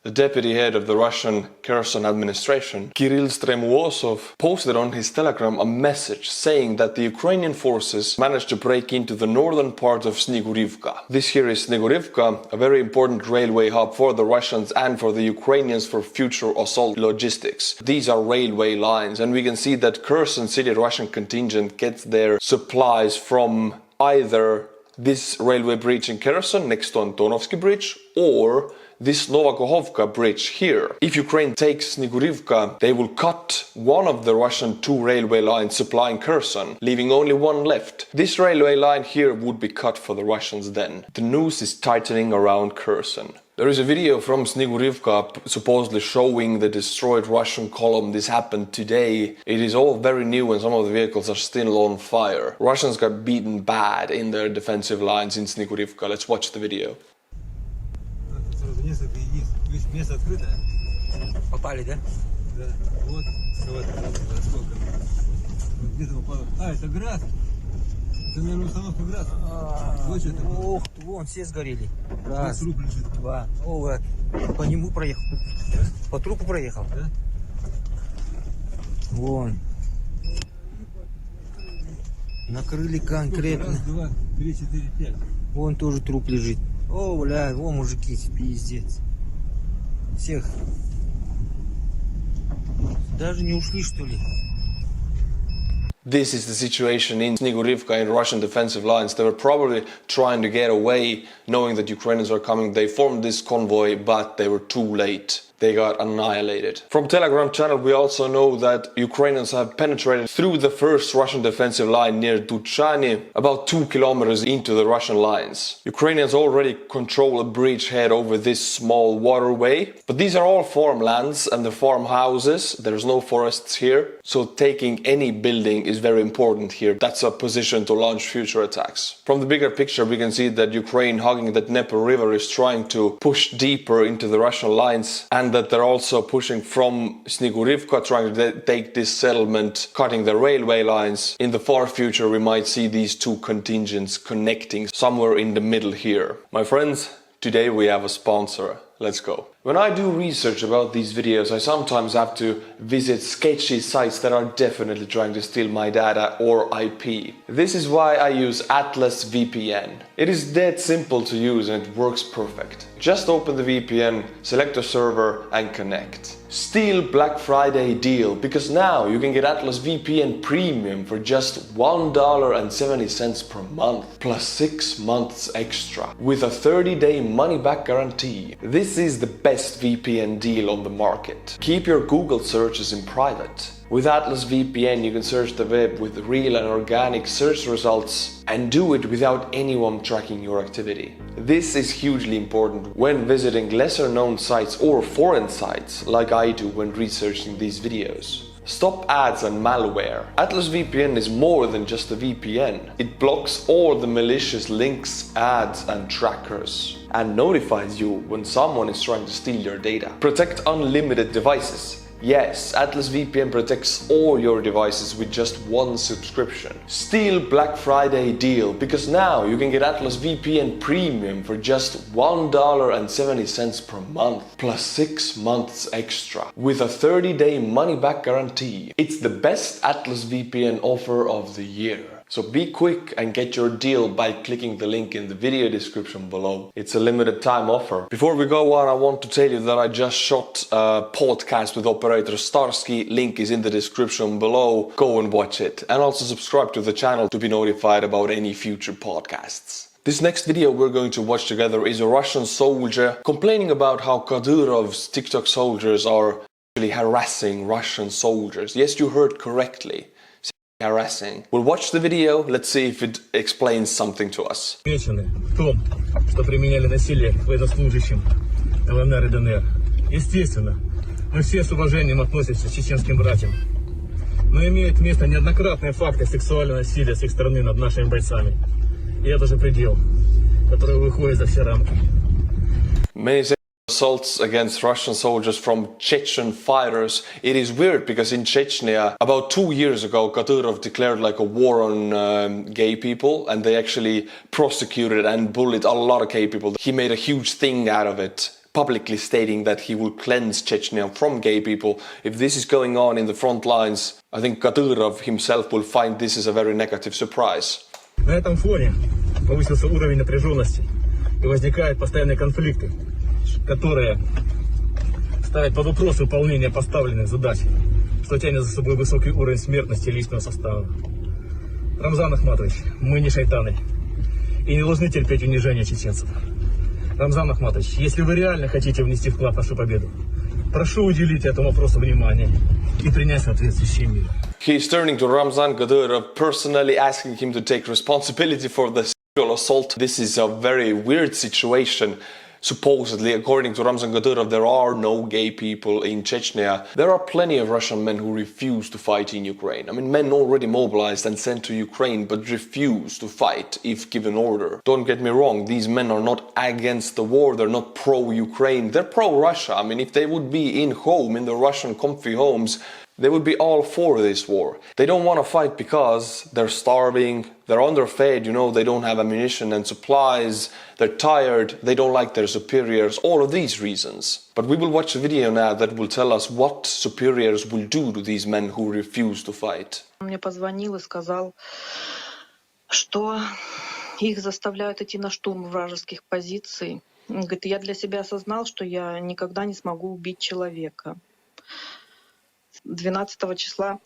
The deputy head of the Russian Kherson administration, Kirill Stremuosov, posted on his Telegram a message saying that the Ukrainian forces managed to break into the northern part of Snihurivka. This here is Snihurivka, a very important railway hub for the Russians and for the Ukrainians for future assault logistics. These are railway lines, and we can see that Kherson city Russian contingent gets their supplies from either this railway bridge in Kherson next to Antonovsky Bridge or this Novakhovka bridge here. If Ukraine takes Snihurivka, they will cut one of the Russian two railway lines supplying Kherson, leaving only one left. This railway line here would be cut for the Russians then. The noose is tightening around Kherson. There is a video from Snihurivka supposedly showing the destroyed Russian column. This happened today. It is all very new and some of the vehicles are still on fire. Russians got beaten bad in their defensive lines in Snihurivka. Let's watch the video. Несколько единиц. Видишь, место открытое. Попали, да? Да. Вот сколько. Где-то попало. А, это град. Это, наверное, установка град. Вот что это было. Ох, вон, все сгорели. Раз, Труп лежит. два. О, вот. По нему проехал. Да? По трупу проехал. Да? Вон. Накрыли конкретно. Раз, два, три, четыре, пять. Вон тоже труп лежит. О, бля, вон мужики, пиздец. Всех. Даже не ушли, что ли? This is the situation in Snihurivka in Russian defensive lines. They were probably trying to get away, knowing that Ukrainians are coming. They formed this convoy, but they were too late. They got annihilated. From Telegram channel we also know that Ukrainians have penetrated through the first Russian defensive line near Duchani, about 2 kilometers into the Russian lines. Ukrainians already control a bridgehead over this small waterway, but these are all farmlands and the farmhouses. There's no forests here, so taking any building is very important here. That's a position to launch future attacks. From the bigger picture we can see that Ukraine, hugging the Dnieper river, is trying to push deeper into the Russian lines, and that they're also pushing from Snihurivka, trying to take this settlement, cutting the railway lines. In the far future we might see these two contingents connecting somewhere in the middle here. My friends, today we have a sponsor. Let's go. When I do research about these videos, I sometimes have to visit sketchy sites that are definitely trying to steal my data or IP. This is why I use Atlas VPN. It is dead simple to use and it works perfect. Just open the VPN, select a server and connect. Steal Black Friday deal, because now you can get Atlas VPN Premium for just $1.70 per month, plus 6 months extra, with a 30-day money-back guarantee. This is the best VPN deal on the market. Keep your Google searches in private. With Atlas VPN you can search the web with real and organic search results and do it without anyone tracking your activity. This is hugely important when visiting lesser known sites or foreign sites like I do when researching these videos. Stop ads and malware. Atlas VPN is more than just a VPN. It blocks all the malicious links, ads and trackers and notifies you when someone is trying to steal your data. Protect unlimited devices. Yes, Atlas VPN protects all your devices with just one subscription. Steal Black Friday deal, because now you can get Atlas VPN Premium for just $1.70 per month, plus 6 months extra, with a 30-day money-back guarantee. It's the best Atlas VPN offer of the year. So be quick and get your deal by clicking the link in the video description below. It's a limited time offer. Before we go on, I want to tell you that I just shot a podcast with operator Starsky. Link is in the description below. Go and watch it. And also subscribe to the channel to be notified about any future podcasts. This next video we're going to watch together is a Russian soldier complaining about how Kadyrov's TikTok soldiers are actually harassing Russian soldiers. Yes, you heard correctly. Harassing. We'll watch the video, let's see if it explains something to us. В том, что применяли насилие к военнослужащим ЛНР и ДНР. Естественно, мы все с уважением относимся к чеченским братьям. Но имеют место неоднократные факты сексуального насилия с их стороны над нашими бойцами. И это же предел, который выходит за все рамки. Assaults against Russian soldiers from Chechen fighters. It is weird because in Chechnya, about 2 years ago, Kadyrov declared like a war on gay people, and they actually prosecuted and bullied a lot of gay people. He made a huge thing out of it. publicly stating that he will cleanse Chechnya from gay people. If this is going on in the front lines, I think Kadyrov himself will find this as a very negative surprise. На этом фоне повысился уровень напряженности и возникают постоянные конфликты, которые ставят под вопрос выполнение поставленных задач, что тянет за собой высокий уровень смертности личного состава. Рамзан Ахматович, мы не шайтаны и не должны терпеть унижение чеченцев. Рамзан Ахматович, если вы реально хотите внести вклад в нашу победу, прошу уделить этому вопросу внимание и принять соответствующие меры. He's turning to Ramzan Kadyrov, personally asking him to take responsibility for the sexual assault. This is a very weird situation. Supposedly, according to Ramzan Kadyrov, there are no gay people in Chechnya. There are plenty of Russian men who refuse to fight in Ukraine. I mean, men already mobilized and sent to Ukraine, but refuse to fight if given order. Don't get me wrong, these men are not against the war, they're not pro-Ukraine, they're pro-Russia. I mean, if they would be in the Russian comfy homes, they would be all for this war. They don't want to fight because they're starving, they're underfed, you know, they don't have ammunition and supplies, they're tired, they don't like their superiors, all of these reasons. But we will watch a video now that will tell us what superiors will do to these men who refuse to fight. Он мне позвонил и сказал, что их заставляют идти на штурм вражеских позиций. Он говорит, я для себя осознал, что я никогда не смогу убить человека. 12 числа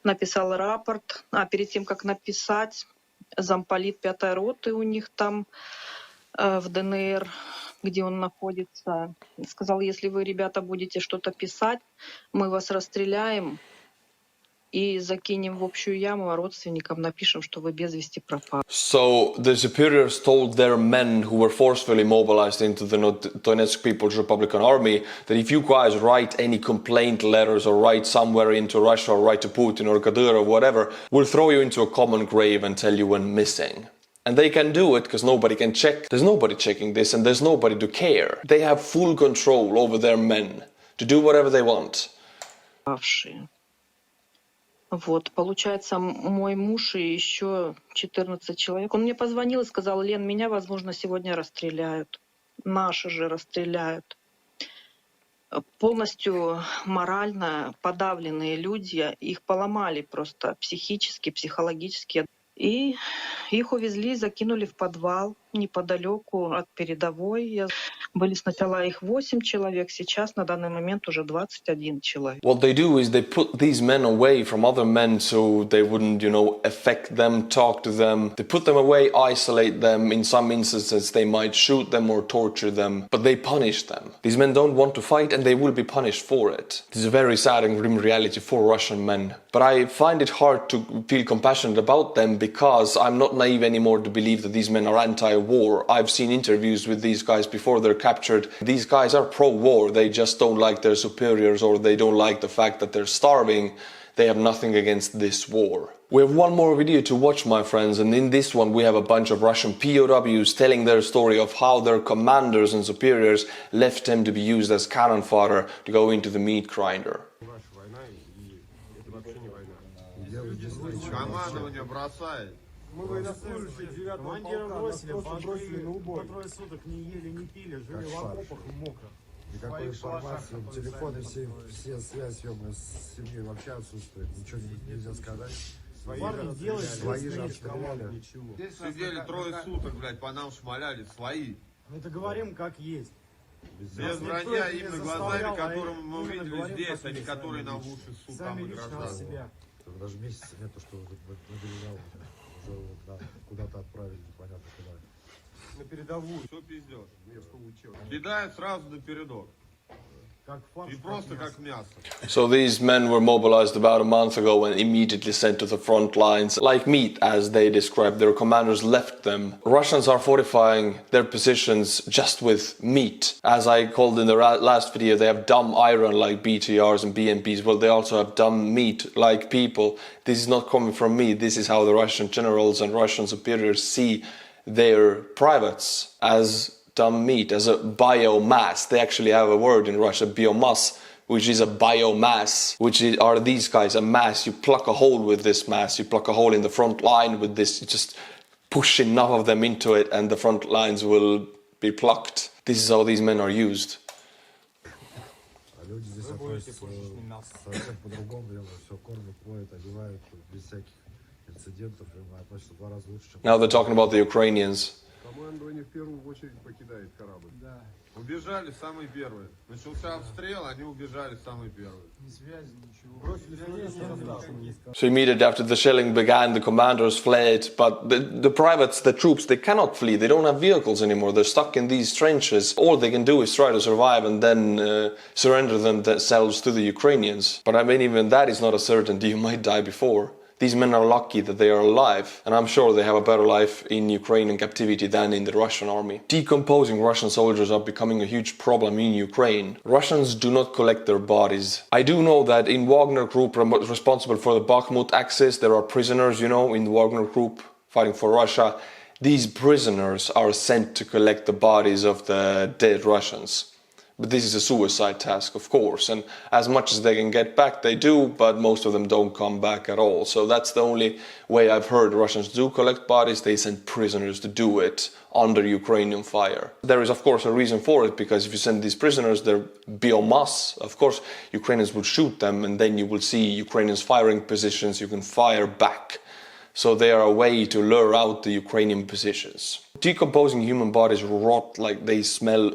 написал рапорт, а перед тем, как написать, замполит 5-й роты у них там в ДНР, где он находится, сказал, если вы, ребята, будете что-то писать, мы вас расстреляем и закинем в общую яму, а родственникам напишем, что вы без вести пропали. So the superiors told their men who were forcefully mobilized into the Donetsk People's Republican Army that if you guys write any complaint letters or write somewhere into Russia or write to Putin or Kadyrov, whatever, we'll throw you into a common grave and tell you when missing. And they can do it because nobody can check. There's nobody checking this and there's nobody to care. They have full control over their men to do whatever they want. Вот, получается, мой муж и еще 14 человек. Он мне позвонил и сказал, Лен, меня, возможно, сегодня расстреляют. Наши же расстреляют. Полностью морально подавленные люди, их поломали просто психически, психологически. И их увезли, закинули в подвал неподалеку от передовой. Были сначала их 8 человек, сейчас на данный момент уже 21 человек. What they do is they put these men away from other men so they wouldn't, you know, affect them, talk to them. They put them away, isolate them. In some instances they might shoot them or torture them, but they punish them. These men don't want to fight and they will be punished for it. This is a very sad and grim reality for Russian men. But I find it hard to feel compassionate about them because I'm not naive anymore to believe that these men are anti-war. I've seen interviews with these guys before they're captured. These guys are pro-war, they just don't like their superiors or they don't like the fact that they're starving. They have nothing against this war. We have one more video to watch, my friends, and in this one we have a bunch of Russian POWs telling their story of how their commanders and superiors left them to be used as cannon fodder to go into the meat grinder. Командование бросает. Мы военнослужащие 9-го полка, бросили на убой. По трое суток не ели, не пили, жили в окопах и мокро. Никакой информации, телефоны все связь с семьей вообще отсутствует. Ничего нельзя сказать. Парни делают, свои же обстреляли. Сидели трое суток, блядь, по нам шмаляли, свои. Это говорим как есть. Без вранья, именно глазами, которые мы увидели здесь, а не которые нам в уши суд там и себя. Даже месяца нету, что мобилизовал. Уже куда-то отправили, непонятно куда. На передовую. Что пиздешь? Кидают сразу на передок. И просто как мясо. So these men were mobilized about a month ago and immediately sent to the front lines. Like meat, as they described, their commanders left them. Russians are fortifying their positions just with meat. As I called in the last video, they have dumb iron like BTRs and BMPs. Well, they also have dumb meat like people. This is not coming from me. This is how the Russian generals and Russian superiors see their privates, as dumb meat, as a biomass. They actually have a word in Russia, biomass, which is a biomass, are these guys, a mass. You pluck a hole with this mass, you pluck a hole in the front line with this, you just push enough of them into it and the front lines will be plucked. This is how these men are used. Люди здесь относятся совсем по-другому, все кормят, поют, одевают, без всяких инцидентов, относятся в 2 раза лучше, чем... Now they're talking about the Ukrainians. Командование в первую очередь покидает корабль. Да. Убежали самые первые. Начался обстрел, они убежали самые первые. So immediately after the shelling began, the commanders fled, but the privates, the troops, they cannot flee. They don't have vehicles anymore. They're stuck in these trenches. All they can do is try to survive and then surrender themselves to the Ukrainians. But I mean, even that is not a certainty. You might die before. These men are lucky that they are alive, and I'm sure they have a better life in Ukrainian captivity than in the Russian army. Decomposing Russian soldiers are becoming a huge problem in Ukraine. Russians do not collect their bodies. I do know that in Wagner Group, responsible for the Bakhmut axis, there are prisoners, you know, in the Wagner Group fighting for Russia. These prisoners are sent to collect the bodies of the dead Russians. But this is a suicide task, of course, and as much as they can get back, they do, but most of them don't come back at all. So that's the only way I've heard Russians do collect bodies. They send prisoners to do it under Ukrainian fire. There is, of course, a reason for it, because if you send these prisoners, they're biomass. Of course, Ukrainians will shoot them, and then you will see Ukrainians firing positions. You can fire back. So they are a way to lure out the Ukrainian positions. Decomposing human bodies rot, like they smell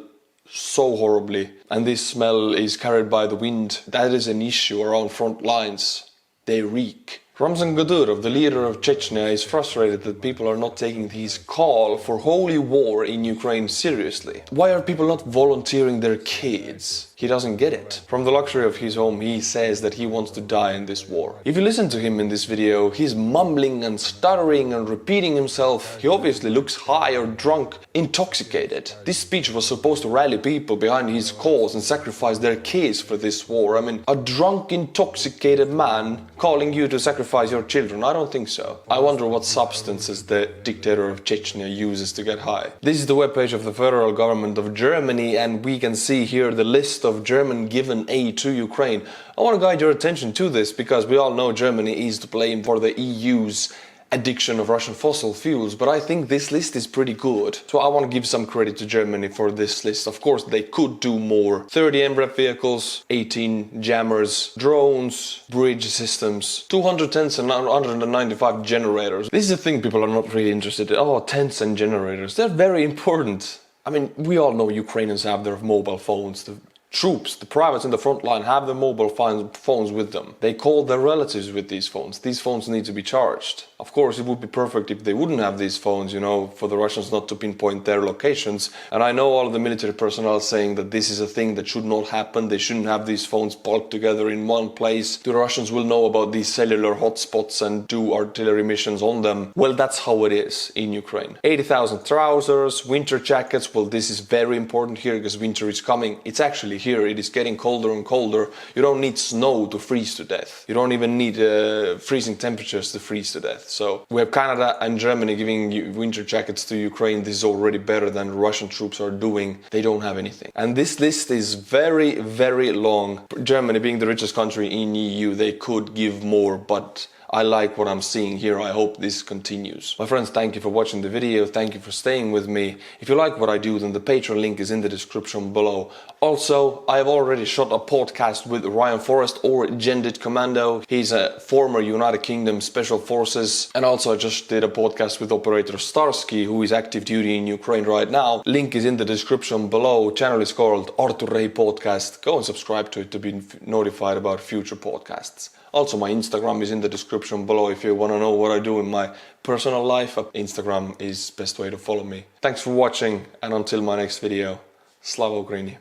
so horribly, and this smell is carried by the wind. That is an issue around front lines. They reek. Ramzan Kadyrov, the leader of Chechnya, is frustrated that people are not taking his call for holy war in Ukraine seriously. Why are people not volunteering their kids? He doesn't get it. From the luxury of his home, he says that he wants to die in this war. If you listen to him in this video, he's mumbling and stuttering and repeating himself. He obviously looks high or drunk, intoxicated. This speech was supposed to rally people behind his cause and sacrifice their kids for this war. I mean, a drunk, intoxicated man calling you to sacrifice your children? I don't think so. I wonder what substances the dictator of Chechnya uses to get high. This is the webpage of the federal government of Germany, and we can see here the list of German given aid to Ukraine. I want to guide your attention to this because we all know Germany is to blame for the EU's addiction of Russian fossil fuels, but I think this list is pretty good. So I want to give some credit to Germany for this list. Of course, they could do more. 30 MREP vehicles, 18 jammers, drones, bridge systems, 200 tents and 195 generators. This is a thing people are not really interested in. Oh, tents and generators. They're very important. I mean, we all know Ukrainians have their mobile phones. The troops, the privates in the front line have their mobile phones with them. They call their relatives with these phones. These phones need to be charged. Of course, it would be perfect if they wouldn't have these phones, you know, for the Russians not to pinpoint their locations. And I know all of the military personnel saying that this is a thing that should not happen. They shouldn't have these phones bulked together in one place. The Russians will know about these cellular hotspots and do artillery missions on them. Well, that's how it is in Ukraine. 80,000 trousers, winter jackets. Well, this is very important here because winter is coming. It's actually here. It is getting colder and colder. You don't need snow to freeze to death. You don't even need freezing temperatures to freeze to death. So we have Canada and Germany giving winter jackets to Ukraine. This is already better than Russian troops are doing. They don't have anything. And this list is very, very long. Germany being the richest country in EU, they could give more, but I like what I'm seeing here. I hope this continues. My friends, thank you for watching the video. Thank you for staying with me. If you like what I do, then the Patreon link is in the description below. Also, I've already shot a podcast with Ryan Forrest, or Gendered Commando. He's a former United Kingdom Special Forces. And also I just did a podcast with Operator Starsky, who is active duty in Ukraine right now. Link is in the description below. Channel is called Artur Rehi Podcast. Go and subscribe to it to be notified about future podcasts. Also, my Instagram is in the description below if you want to know what I do in my personal life. Instagram is the best way to follow me. Thanks for watching, and until my next video, Slava Ukraini.